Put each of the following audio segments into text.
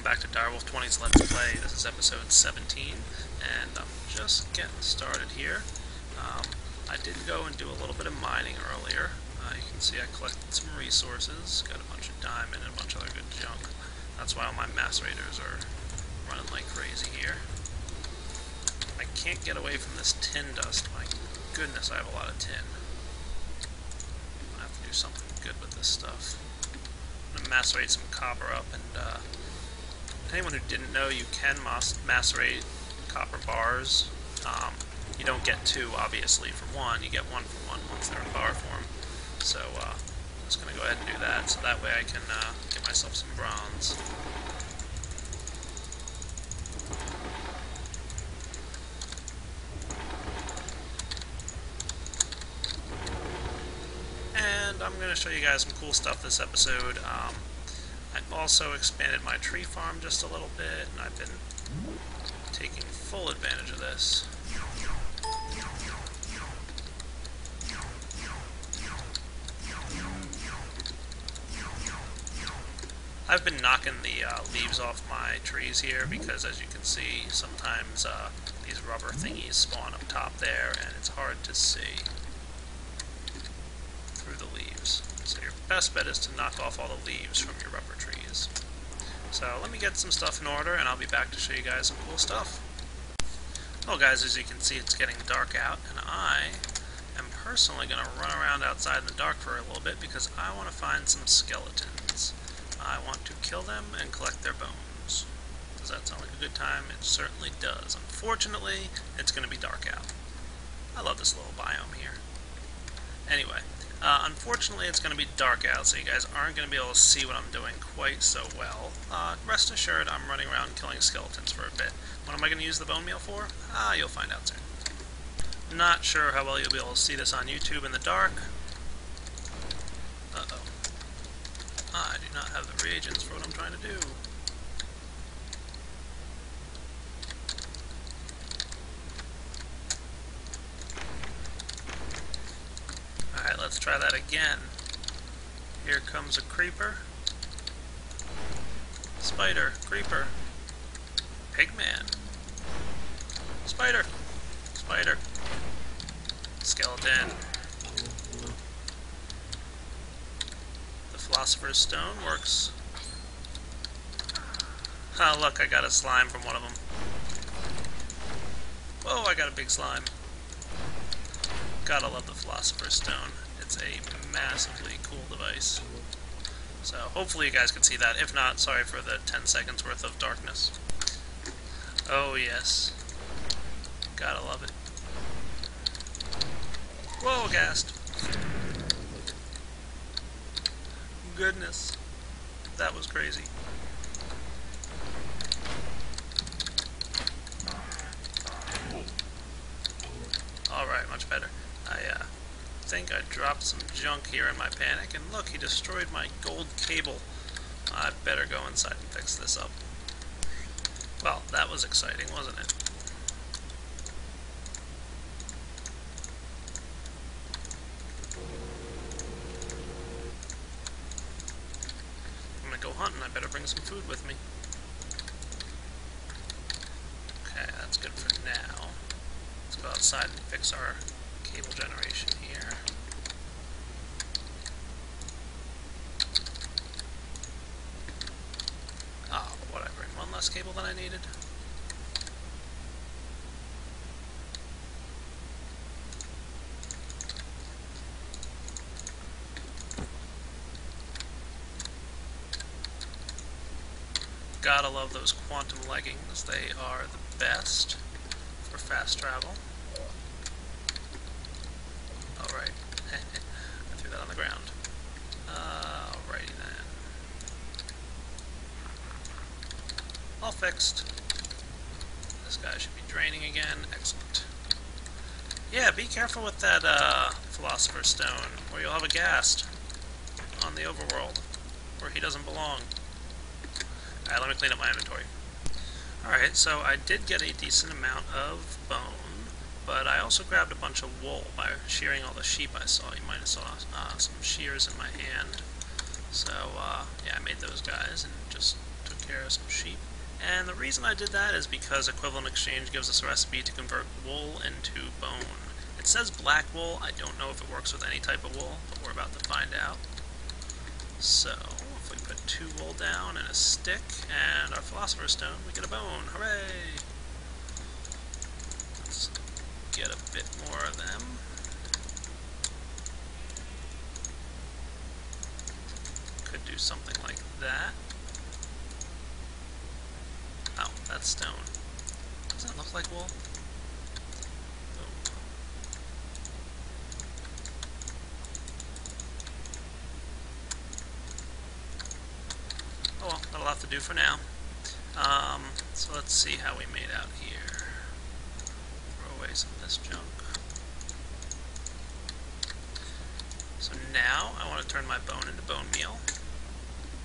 back to Direwolf20's Let's Play. This is episode 17, and I'm just getting started here. I did go and do a little bit of mining earlier. You can see I collected some resources, got a bunch of diamond and a bunch of other good junk. That's why all my macerators are running like crazy here. I can't get away from this tin dust. My goodness, I have a lot of tin. I have to do something good with this stuff. I'm going to macerate some copper up, and anyone who didn't know, you can macerate copper bars. You don't get two, obviously, for one. You get one for one once they're in bar form. So I'm just going to go ahead and do that, so that way I can get myself some bronze. And I'm going to show you guys some cool stuff this episode. I've also expanded my tree farm just a little bit, and I've been taking full advantage of this. I've been knocking the leaves off my trees here because, as you can see, sometimes these rubber thingies spawn up top there, and it's hard to see through the leaves. So your best bet is to knock off all the leaves from your rubber trees. So let me get some stuff in order, and I'll be back to show you guys some cool stuff. Well guys, as you can see, it's getting dark out, and I am personally going to run around outside in the dark for a little bit because I want to find some skeletons. I want to kill them and collect their bones. Does that sound like a good time? It certainly does. Unfortunately, it's going to be dark out. I love this little biome here. Anyway, unfortunately it's going to be dark out, so you guys aren't going to be able to see what I'm doing quite so well. Rest assured, I'm running around killing skeletons for a bit. What am I going to use the bone meal for? You'll find out soon. Not sure how well you'll be able to see this on YouTube in the dark. Uh-oh. I do not have the reagents for what I'm trying to do. Alright, let's try that again. Here comes a creeper. Spider, creeper. Pigman. Spider. Spider. Skeleton. Philosopher's Stone works. Ah, look, I got a slime from one of them. Whoa, I got a big slime. Gotta love the Philosopher's Stone. It's a massively cool device. So, hopefully you guys can see that. If not, sorry for the 10 seconds worth of darkness. Oh, yes. Gotta love it. Whoa, ghast. Goodness, that was crazy. Alright, much better. I think I dropped some junk here in my panic, and look, he destroyed my gold cable. I better go inside and fix this up. Well, that was exciting, wasn't it? Go hunting, I better bring some food with me. Okay, that's good for now. Let's go outside and fix our cable generation here. Oh, what, I bring one less cable than I needed? Gotta love those quantum leggings. They are the best for fast travel. Alright. I threw that on the ground. Alrighty then. All fixed. This guy should be draining again. Excellent. Yeah, be careful with that Philosopher's Stone, or you'll have a ghast on the overworld, where he doesn't belong. Alright, let me clean up my inventory. Alright, so I did get a decent amount of bone, but I also grabbed a bunch of wool by shearing all the sheep I saw. You might have saw some shears in my hand. So, yeah, I made those guys and just took take care of some sheep. And the reason I did that is because Equivalent Exchange gives us a recipe to convert wool into bone. It says black wool. I don't know if it works with any type of wool, but we're about to find out. So, if we put 2 wool down and a stick and our Philosopher's Stone, we get a bone. Hooray! Let's get a bit more of them. Could do something like that. Oh, that's stone. Doesn't it look like wool? Oh well, that'll have to do for now. So let's see how we made out here. Throw away some of this junk. So now I want to turn my bone into bone meal.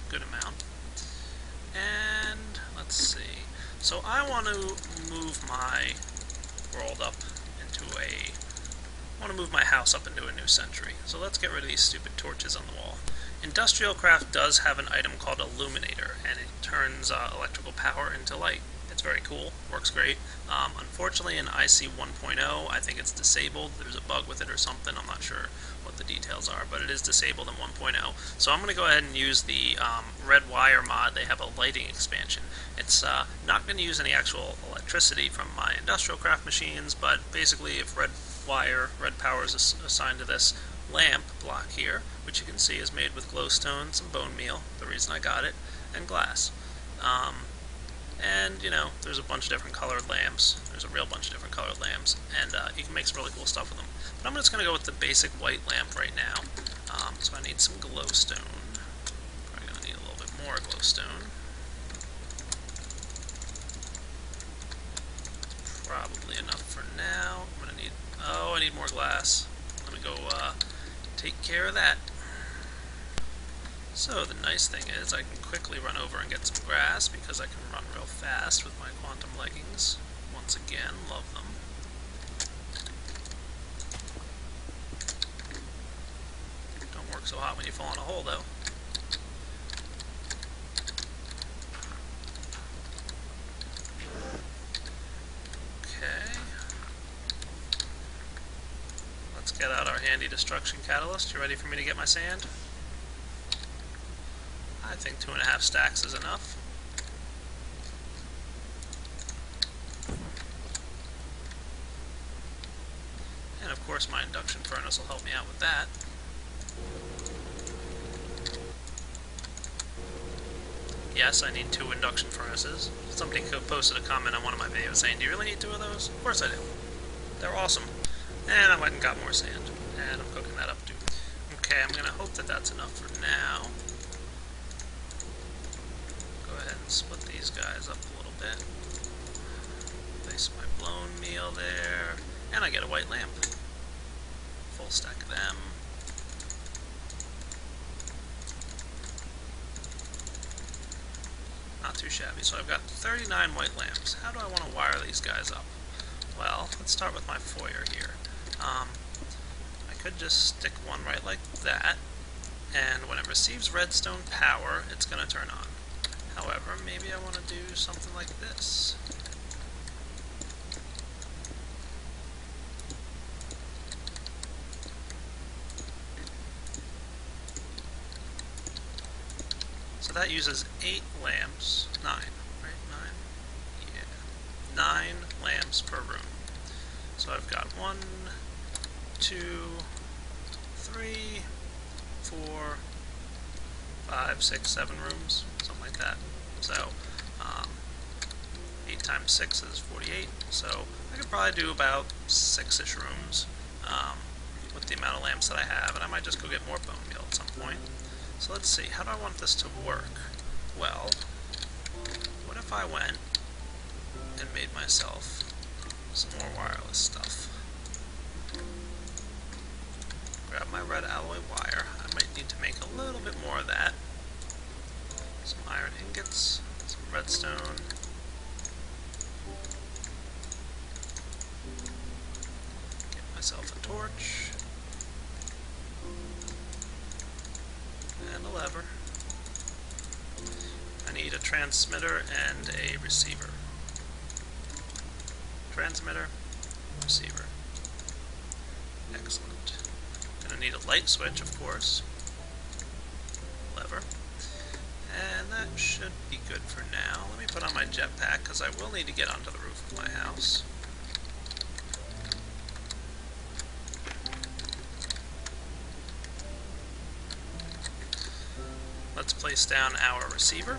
Good amount. And let's see. So I want to move my world up into a... I want to move my house up into a new century. So let's get rid of these stupid torches on the wall. Industrial Craft does have an item called Illuminator, and it turns electrical power into light. It's very cool, works great. Unfortunately in IC 1.0, I think it's disabled. There's a bug with it or something, I'm not sure what the details are, but it is disabled in 1.0. So I'm going to go ahead and use the Red Wire mod. They have a lighting expansion. It's not going to use any actual electricity from my Industrial Craft machines, but basically if red power is assigned to this lamp block here, which you can see is made with glowstone, some bone meal, the reason I got it, and glass. And, you know, there's a bunch of different colored lamps. There's a real bunch of different colored lamps, and you can make some really cool stuff with them. But I'm just going to go with the basic white lamp right now. So I need some glowstone. Probably going to need a little bit more glowstone. That's probably enough for now. I'm going to need... Oh, I need more glass. Let me go take care of that. So the nice thing is I can quickly run over and get some grass because I can run real fast with my quantum leggings. Once again, love them. Don't work so hot when you fall in a hole though. Okay. Let's get out our handy destruction catalyst. You ready for me to get my sand? I think 2.5 stacks is enough. And of course my induction furnace will help me out with that. Yes, I need 2 induction furnaces. Somebody posted a comment on one of my videos saying, do you really need 2 of those? Of course I do. They're awesome. And I went and got more sand. And I'm cooking that up too. Okay, I'm going to hope that that's enough for now. Split these guys up a little bit. Place my blown meal there. And I get a white lamp. Full stack of them. Not too shabby. So I've got 39 white lamps. How do I want to wire these guys up? Well, let's start with my foyer here. I could just stick one right like that. And when it receives redstone power, it's going to turn on. However, maybe I want to do something like this. So that uses 8 lamps, 9, right? 9? Yeah. 9 lamps per room. So I've got 1, 2, 3, 4, 5, 6, 7 rooms, something like that. So 8 times 6 is 48, so I could probably do about 6-ish rooms with the amount of lamps that I have, and I might just go get more bone meal at some point. So let's see, how do I want this to work? Well, what if I went and made myself some more wireless stuff? Grab my red alloy wire. I might need to make a little bit more of that. Some iron ingots, some redstone. Get myself a torch. And a lever. I need a transmitter and a receiver. Transmitter, receiver. Excellent. Gonna need a light switch, of course. Lever. And that should be good for now. Let me put on my jetpack, because I will need to get onto the roof of my house. Let's place down our receiver.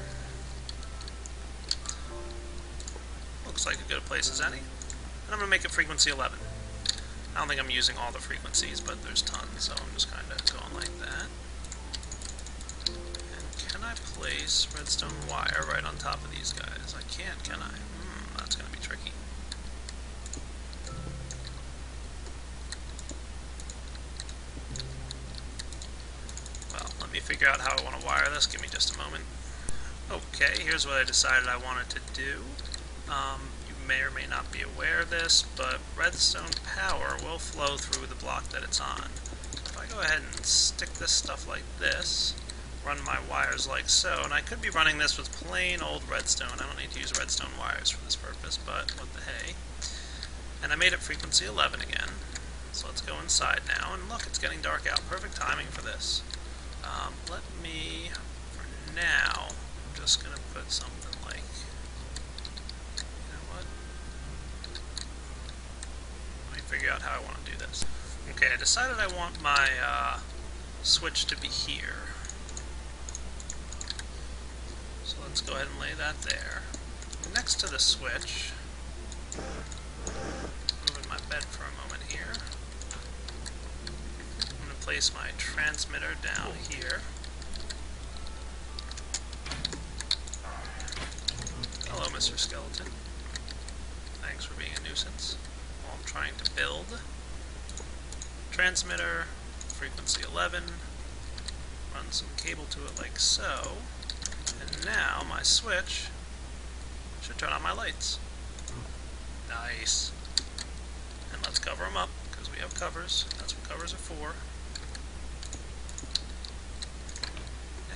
Looks like a good place as any. And I'm going to make it frequency 11. I don't think I'm using all the frequencies, but there's tons, so I'm just kind of going like that. And can I place redstone wire right on top of these guys? I can't, can I? That's going to be tricky. Let me figure out how I want to wire this. Give me just a moment. Okay, here's what I decided I wanted to do. You may or may not be aware of this, but redstone power will flow through the block that it's on. If I go ahead and stick this stuff like this, run my wires like so, and I could be running this with plain old redstone. I don't need to use redstone wires for this purpose, but what the hey. And I made it frequency 11 again. So let's go inside now, and look, it's getting dark out. Perfect timing for this. Let me, for now, I'm just going to put something like, you know what? Let me figure out how I want to do this. Okay, I decided I want my switch to be here. So let's go ahead and lay that there. Next to the switch, moving my bed for a moment here. Place my transmitter down here. Hello, Mr. Skeleton. Thanks for being a nuisance while I'm trying to build. Transmitter, frequency 11. Run some cable to it like so. And now my switch should turn on my lights. Nice. And let's cover them up, because we have covers. That's what covers are for.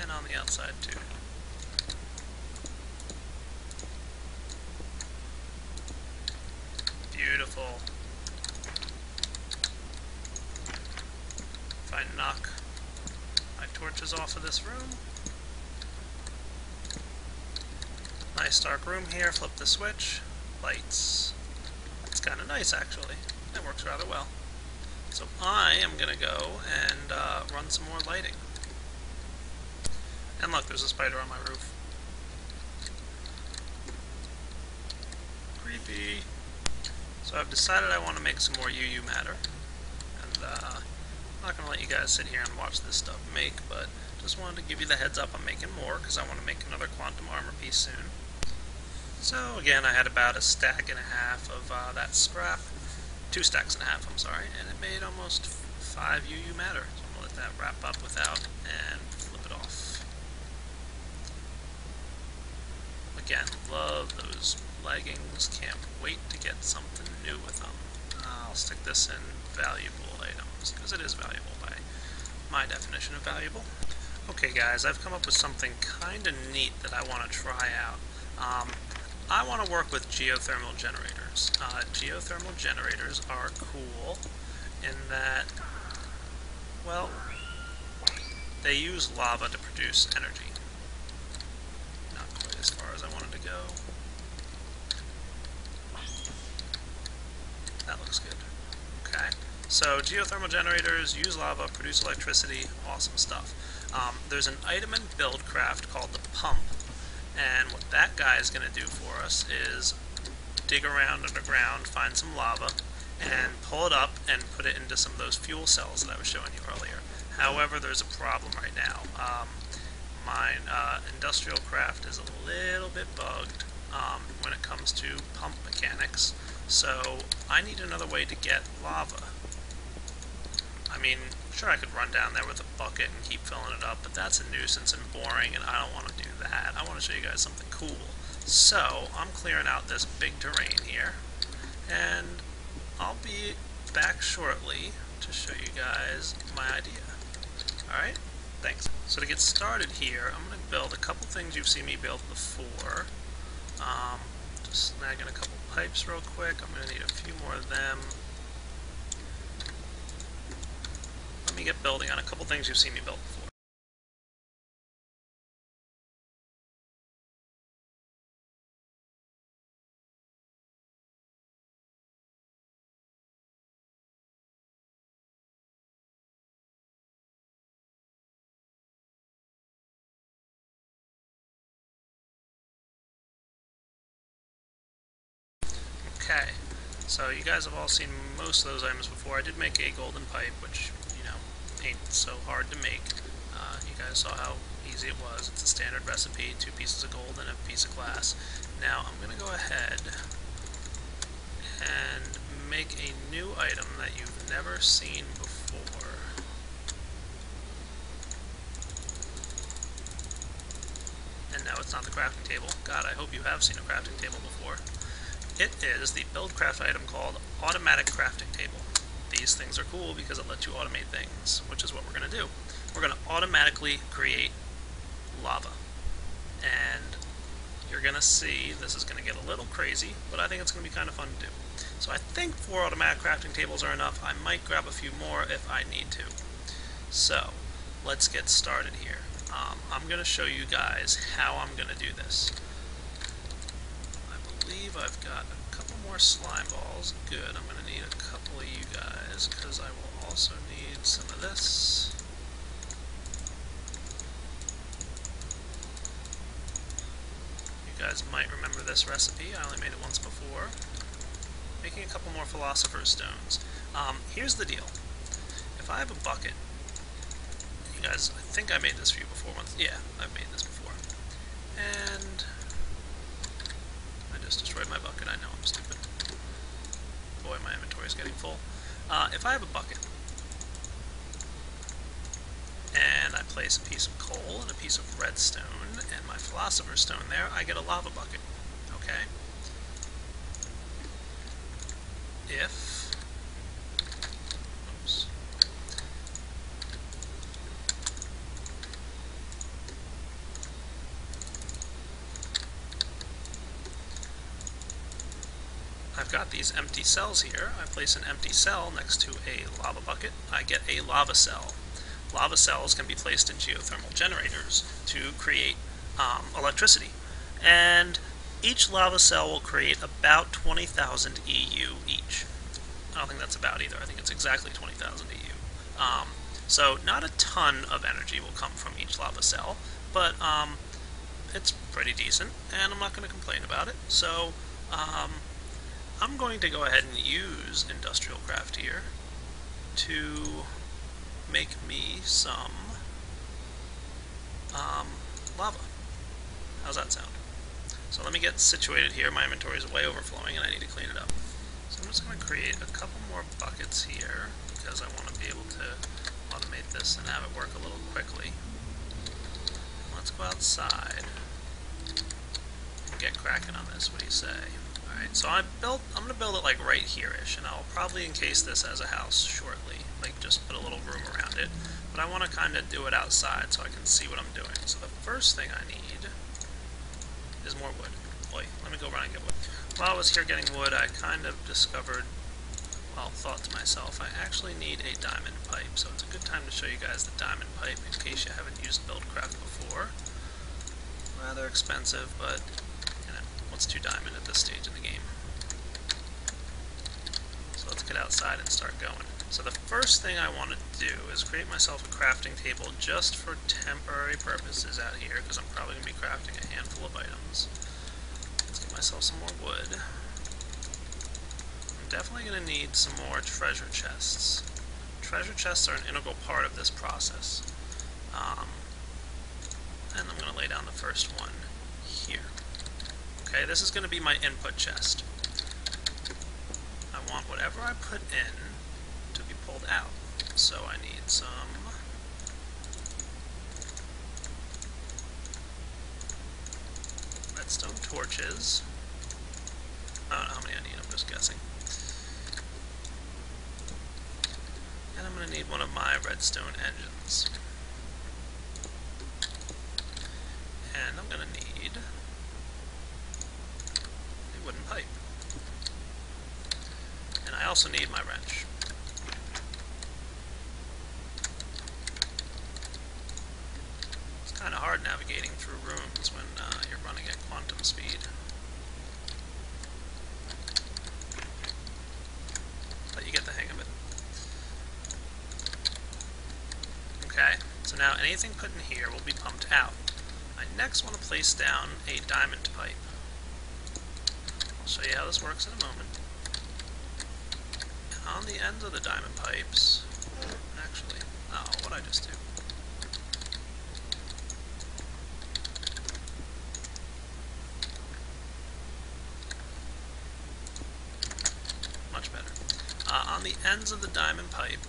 And on the outside too. Beautiful. If I knock my torches off of this room. Nice dark room here, flip the switch, lights. It's kind of nice actually. It works rather well. So I am going to go and run some more lighting. And look, there's a spider on my roof. Creepy. So I've decided I want to make some more UU matter. And I'm not going to let you guys sit here and watch this stuff make, but just wanted to give you the heads up I'm making more, because I want to make another quantum armor piece soon. So again, I had about a stack and a half of that scrap. 2 stacks and a half, I'm sorry, and it made almost 5 UU matter. So I'm going to let that wrap up without and flip it off. Again, love those leggings. Can't wait to get something new with them. I'll stick this in valuable items, because it is valuable by my definition of valuable. Okay guys, I've come up with something kind of neat that I want to try out. I want to work with geothermal generators. Geothermal generators are cool in that, well, they use lava to produce energy. Not quite as far as I wanted to go. That looks good. Okay. So geothermal generators use lava, produce electricity, awesome stuff. There's an item in BuildCraft called the pump, and what that guy is going to do for us is dig around underground, find some lava, and pull it up and put it into some of those fuel cells that I was showing you earlier. However, there's a problem right now. My industrial craft is a little bit bugged when it comes to pump mechanics, so I need another way to get lava. I mean, sure, I could run down there with a bucket and keep filling it up, but that's a nuisance and boring, and I don't want to do that. I want to show you guys something cool. So, I'm clearing out this big terrain here, and I'll be back shortly to show you guys my idea. Alright, Thanks. So to get started here, I'm going to build a couple things you've seen me build before. Just snagging a couple pipes real quick. I'm going to need a few more of them. Let me get building on a couple things you've seen me build before. Okay, so you guys have all seen most of those items before. I did make a golden pipe, which, you know, ain't so hard to make. You guys saw how easy it was. It's a standard recipe, 2 pieces of gold and a piece of glass. Now, I'm going to go ahead and make a new item that you've never seen before. And no, it's not the crafting table. God, I hope you have seen a crafting table before. It is the BuildCraft item called Automatic Crafting Table. These things are cool because it lets you automate things, which is what we're going to do. We're going to automatically create lava. And you're going to see this is going to get a little crazy, but I think it's going to be kind of fun to do. So I think 4 automatic crafting tables are enough. I might grab a few more if I need to. So let's get started here. I'm going to show you guys how I'm going to do this. I believe I've got a couple more slime balls. Good. I'm going to need a couple of you guys because I will also need some of this. You guys might remember this recipe. I only made it once before. Making a couple more Philosopher's Stones. Here's the deal. If I have a bucket, you guys, I think I made this for you before once. Yeah, I've made this before. And I just destroyed my bucket. I know, I'm stupid. Boy, my inventory is getting full. If I have a bucket, and I place a piece of coal and a piece of redstone and my Philosopher's Stone there, I get a lava bucket. Okay? If... Oops. I've got these empty cells here. I place an empty cell next to a lava bucket. I get a lava cell. Lava cells can be placed in geothermal generators to create electricity. And each lava cell will create about 20,000 EU each. I don't think that's about either. I think it's exactly 20,000 EU. So not a ton of energy will come from each lava cell, but it's pretty decent, and I'm not going to complain about it. So I'm going to go ahead and use Industrial Craft here to make me some lava. How's that sound? So let me get situated here. My inventory is way overflowing and I need to clean it up. So I'm just going to create a couple more buckets here because I want to be able to automate this and have it work a little quickly. Let's go outside and get cracking on this. What do you say? Alright, so I'm going to build it like right here-ish, and I'll probably encase this as a house shortly, like just put a little room around it. But I want to kind of do it outside so I can see what I'm doing. So the first thing I need is more wood. Boy, let me go run and get wood. While I was here getting wood, I kind of discovered, well, thought to myself, I actually need a diamond pipe. So it's a good time to show you guys the diamond pipe in case you haven't used BuildCraft before. Rather expensive, but what's 2 diamond at this stage in the game? So let's get outside and start going. So the first thing I want to do is create myself a crafting table just for temporary purposes out here, because I'm probably going to be crafting a handful of items. Let's get myself some more wood. I'm definitely going to need some more treasure chests. Treasure chests are an integral part of this process. And I'm going to lay down the first one here. Okay, this is going to be my input chest. I want whatever I put in to be pulled out. So I need some redstone torches. I don't know how many I need, I'm just guessing. And I'm going to need one of my redstone engines. And I'm going to need a wooden pipe. And I also need my wrench. It's kind of hard navigating through rooms when you're running at quantum speed. But you get the hang of it. Okay, so now anything put in here will be pumped out. I next want to place down a diamond pipe. I'll show you how this works in a moment. And on the ends of the diamond pipes, actually, oh, what'd I just do? Much better. On the ends of the diamond pipe,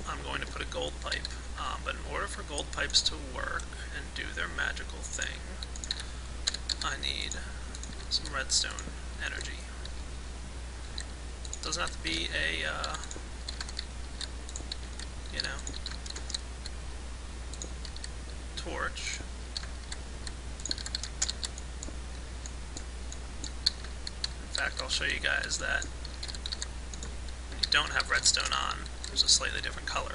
I'm going to put a gold pipe. But in order for gold pipes to work and do their magical thing, I need some redstone energy. Doesn't have to be a, you know, torch. In fact, I'll show you guys that when you don't have redstone on, there's a slightly different color.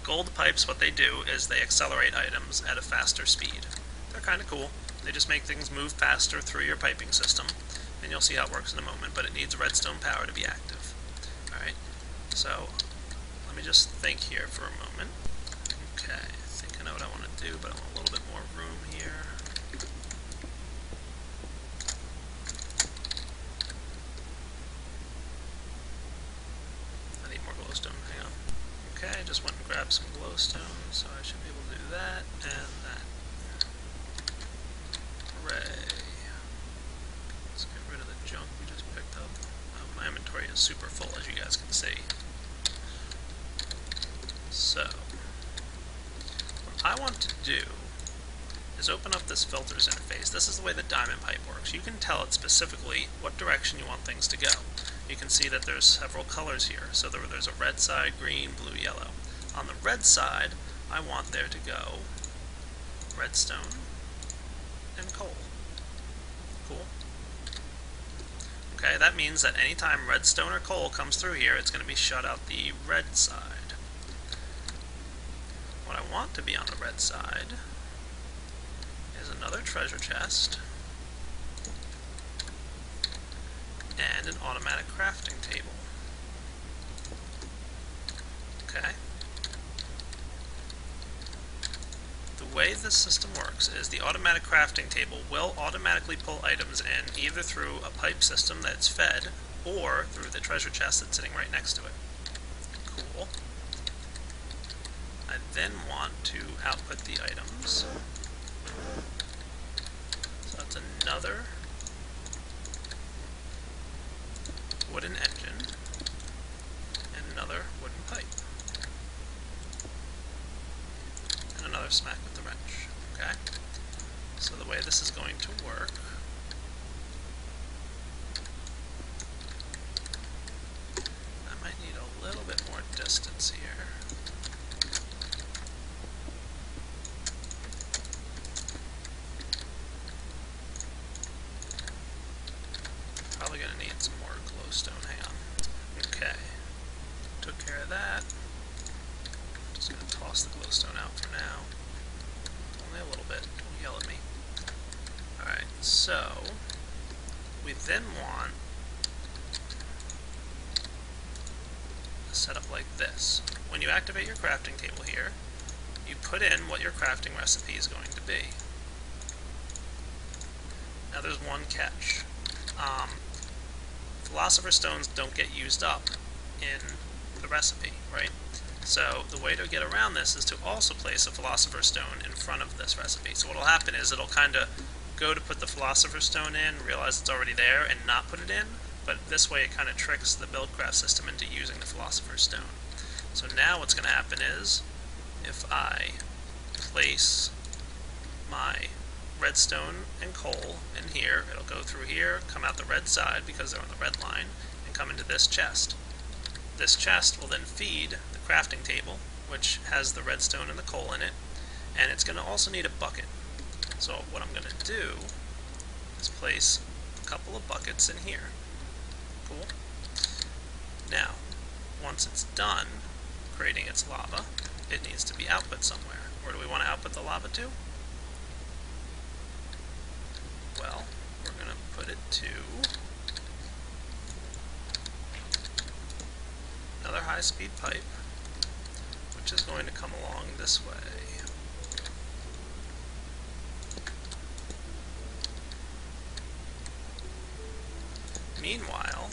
Gold pipes, what they do is they accelerate items at a faster speed. They're kind of cool. They just make things move faster through your piping system, and you'll see how it works in a moment, but it needs redstone power to be active. Alright, so let me just think here for a moment. Okay, I think I know what I want to do, but I want a little bit more room here. I need more glowstone, hang on. Okay, I just went and grabbed some glowstone, so I should be able to do that and that. Hooray. Let's get rid of the junk we just picked up. My inventory is super full, as you guys can see. So, what I want to do is open up this filters interface. This is the way the diamond pipe works. You can tell it specifically what direction you want things to go. You can see that there's several colors here. So there's a red side, green, blue, yellow. On the red side, I want there to go redstone and coal. Cool. Okay, that means that anytime redstone or coal comes through here, it's going to be shut out the red side. What I want to be on the red side is another treasure chest and an automatic crafting table. Okay. The way this system works is the automatic crafting table will automatically pull items in either through a pipe system that's fed or through the treasure chest that's sitting right next to it. Cool. I then want to output the items. So that's another wooden engine and another wooden pipe. And another smack with the wrench. Okay? So the way this is going to work I might need a little bit more distance here. Probably going to need some more glowstone. Hang on. Okay. Took care of that. Just going to toss the glowstone out for now. Only a little bit. Don't yell at me. Alright, so we then want a setup like this. When you activate your crafting table here, you put in what your crafting recipe is going to be. Now there's one catch. Philosopher's stones don't get used up in the recipe, right? So the way to get around this is to also place a Philosopher's stone in front of this recipe. So what will happen is it'll kind of go to put the Philosopher's stone in, realize it's already there, and not put it in, but this way it kind of tricks the BuildCraft system into using the Philosopher's stone. So now what's going to happen is, if I place my redstone and coal in here, it'll go through here, come out the red side because they're on the red line, and come into this chest. This chest will then feed the crafting table, which has the redstone and the coal in it, and it's going to also need a bucket. So what I'm going to do is place a couple of buckets in here. Cool. Now, once it's done creating its lava, it needs to be output somewhere. Where do we want to output the lava to? Well, we're going to put it to another high-speed pipe, which is going to come along this way. Meanwhile,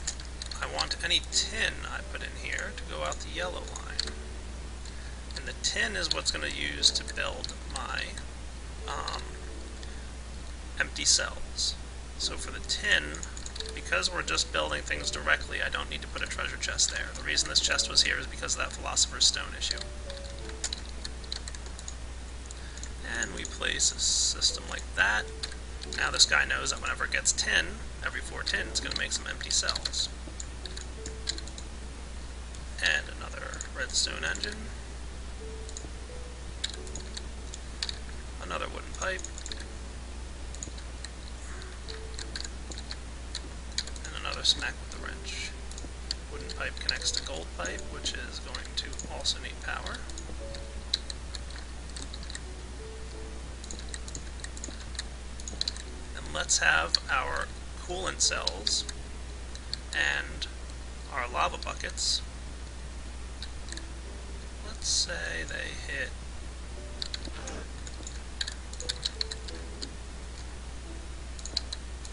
I want any tin I put in here to go out the yellow line. And the tin is what's going to use to build my empty cells. So for the tin, because we're just building things directly, I don't need to put a treasure chest there. The reason this chest was here is because of that Philosopher's Stone issue. And we place a system like that. Now this guy knows that whenever it gets tin, every 4 tin, it's going to make some empty cells. And another redstone engine. Another wooden pipe. And another smack with the wrench. Wooden pipe connects to gold pipe, which is going to also need power. And let's have our coolant cells and our lava buckets. Let's say they hit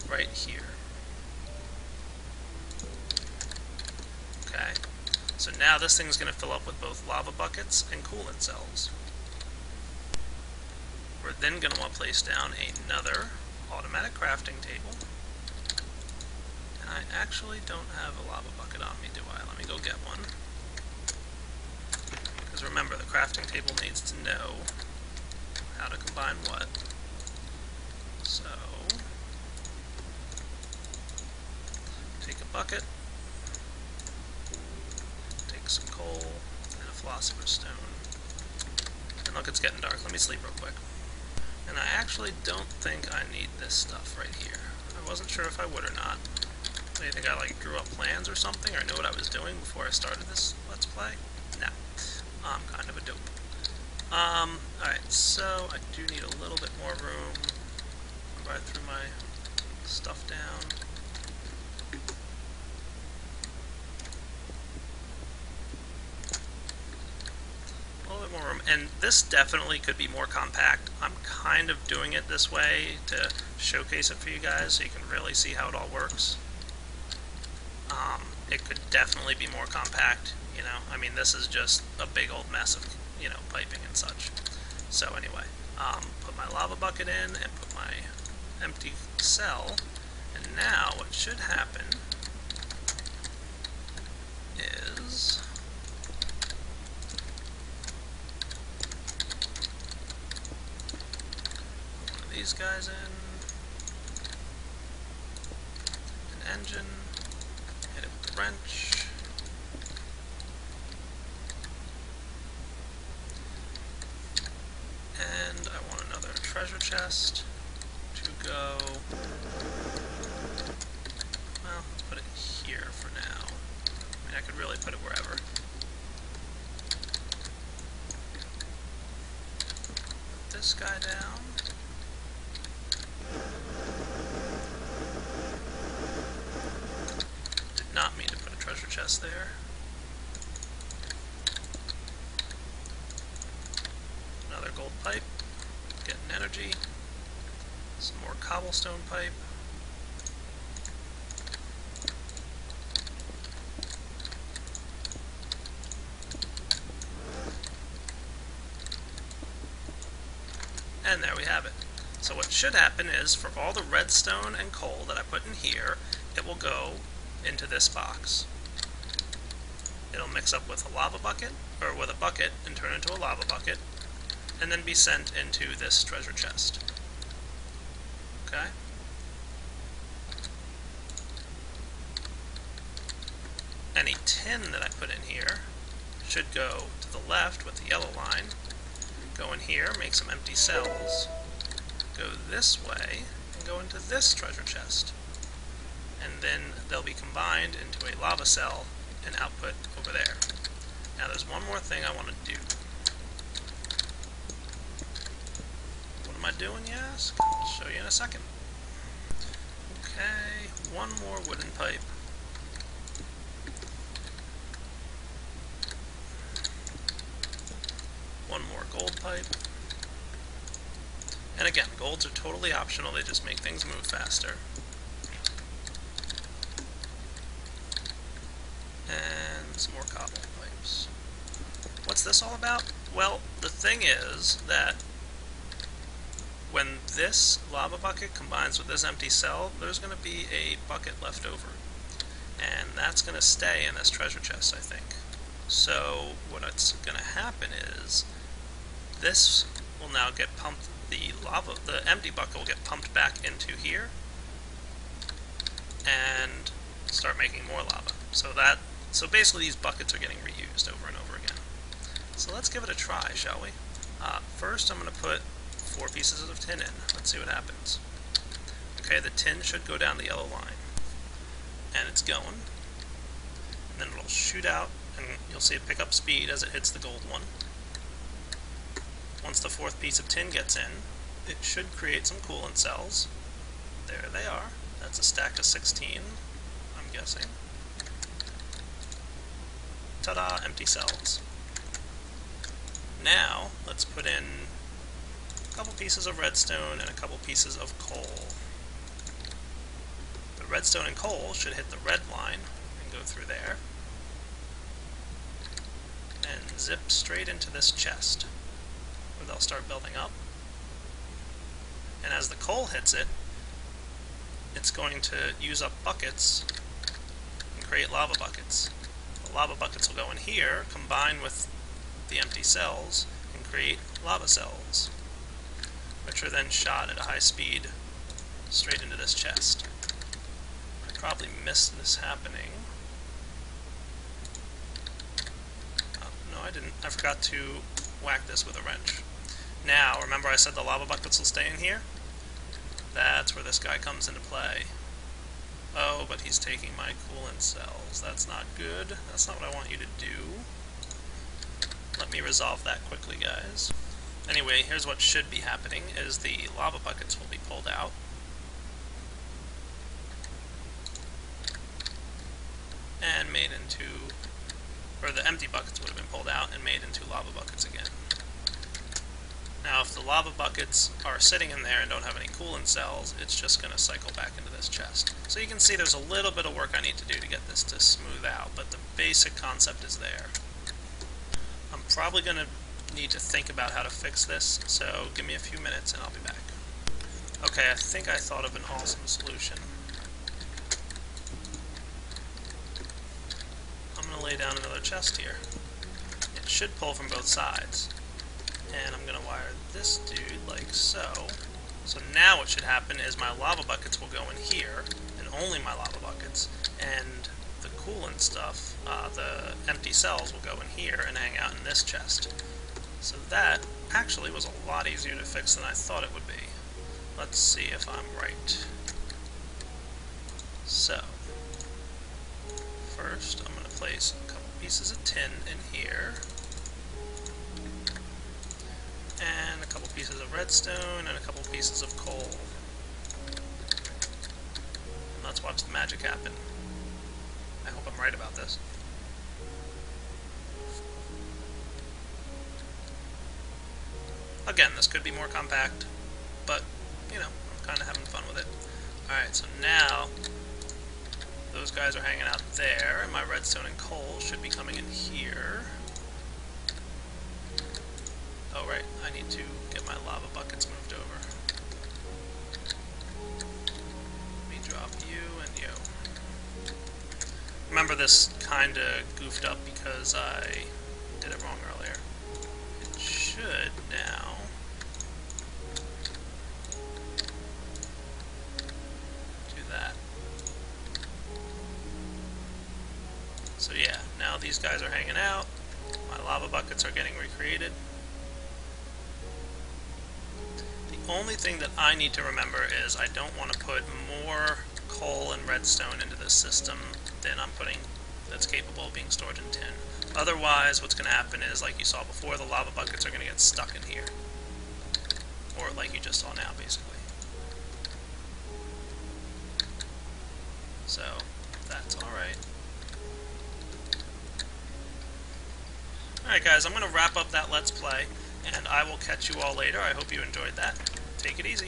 right here. Okay, so now this thing's going to fill up with both lava buckets and coolant cells. We're then going to want to place down another automatic crafting table. And I actually don't have a lava bucket on me, do I? Let me go get one. Because remember, the crafting table needs to know how to combine what. So, take a bucket, take some coal, and a Philosopher's Stone. And look, it's getting dark. Let me sleep real quick. And I actually don't think I need this stuff right here. I wasn't sure if I would or not. Do you think I like drew up plans or something, or knew what I was doing before I started this Let's Play? No. I'm kind of a dope. Alright, so I do need a little bit more room. Right through my stuff down. A little bit more room. And this definitely could be more compact. I'm kind of doing it this way to showcase it for you guys so you can really see how it all works. It could definitely be more compact, you know. I mean, this is just a big old mess of, you know, piping and such. So anyway, put my lava bucket in and put my empty cell, and now what should happen is put one of these guys in, an engine, hit it with the wrench, and I want another treasure chest to go, well, let's put it here for now. I mean, I could really put it wherever. Put this guy down. Did not mean to put a treasure chest there. Another gold pipe, getting energy. Some more cobblestone pipe. And there we have it. So what should happen is, for all the redstone and coal that I put in here, it will go into this box. It'll mix up with a lava bucket, or with a bucket, and turn into a lava bucket, and then be sent into this treasure chest. Okay? Any tin that I put in here should go to the left with the yellow line, go in here, make some empty cells, go this way and go into this treasure chest. And then they'll be combined into a lava cell and output over there. Now there's one more thing I want to do. What am I doing, you ask? I'll show you in a second. Okay, one more wooden pipe. One more gold pipe. And again, golds are totally optional, they just make things move faster. And some more cobble pipes. What's this all about? Well, the thing is that when this lava bucket combines with this empty cell, there's going to be a bucket left over. And that's going to stay in this treasure chest, I think. So what's going to happen is this will now get pumped, the empty bucket will get pumped back into here and start making more lava. So basically these buckets are getting reused over and over again. So let's give it a try, shall we? First I'm going to put 4 pieces of tin in. Let's see what happens. Okay, the tin should go down the yellow line. And it's going. And then it'll shoot out, and you'll see it pick up speed as it hits the gold one. Once the 4th piece of tin gets in, it should create some coolant cells. There they are. That's a stack of 16, I'm guessing. Ta-da! Empty cells. Now, let's put in a couple pieces of redstone and a couple pieces of coal. The redstone and coal should hit the red line and go through there. And zip straight into this chest, where they'll start building up. And as the coal hits it, it's going to use up buckets and create lava buckets. The lava buckets will go in here, combine with the empty cells, and create lava cells, which are then shot at a high speed straight into this chest. I probably missed this happening. Oh, no, I didn't. I forgot to whack this with a wrench. Now, remember I said the lava buckets will stay in here? That's where this guy comes into play. Oh, but he's taking my coolant cells. That's not good. That's not what I want you to do. Let me resolve that quickly, guys. Anyway, here's what should be happening, is the lava buckets will be pulled out. And made into, or the empty buckets would have been pulled out and made into lava buckets again. Now, if the lava buckets are sitting in there and don't have any coolant cells, it's just going to cycle back into this chest. So you can see there's a little bit of work I need to do to get this to smooth out, but the basic concept is there. I'm probably going to need to think about how to fix this, so give me a few minutes and I'll be back. Okay, I think I thought of an awesome solution. I'm going to lay down another chest here. It should pull from both sides. And I'm going to wire this dude like so. So now what should happen is my lava buckets will go in here, and only my lava buckets, and the coolant stuff, the empty cells will go in here and hang out in this chest. So that actually was a lot easier to fix than I thought it would be. Let's see if I'm right. So, first I'm going to place a couple pieces of tin in here. And a couple pieces of redstone, and a couple pieces of coal. Let's watch the magic happen. I hope I'm right about this. Again, this could be more compact, but, you know, I'm kind of having fun with it. Alright, so now, those guys are hanging out there, and my redstone and coal should be coming in here. Oh right, I need to get my lava buckets moved over. Let me drop you and you. Remember, this kinda goofed up because I did it wrong earlier. It should now do that. So yeah, now these guys are hanging out. My lava buckets are getting recreated. The only thing that I need to remember is I don't want to put more coal and redstone into this system than I'm putting that's capable of being stored in tin. Otherwise, what's going to happen is, like you saw before, the lava buckets are going to get stuck in here. Or like you just saw now, basically. So, that's alright. Alright guys, I'm going to wrap up that Let's Play, and I will catch you all later. I hope you enjoyed that. Take it easy.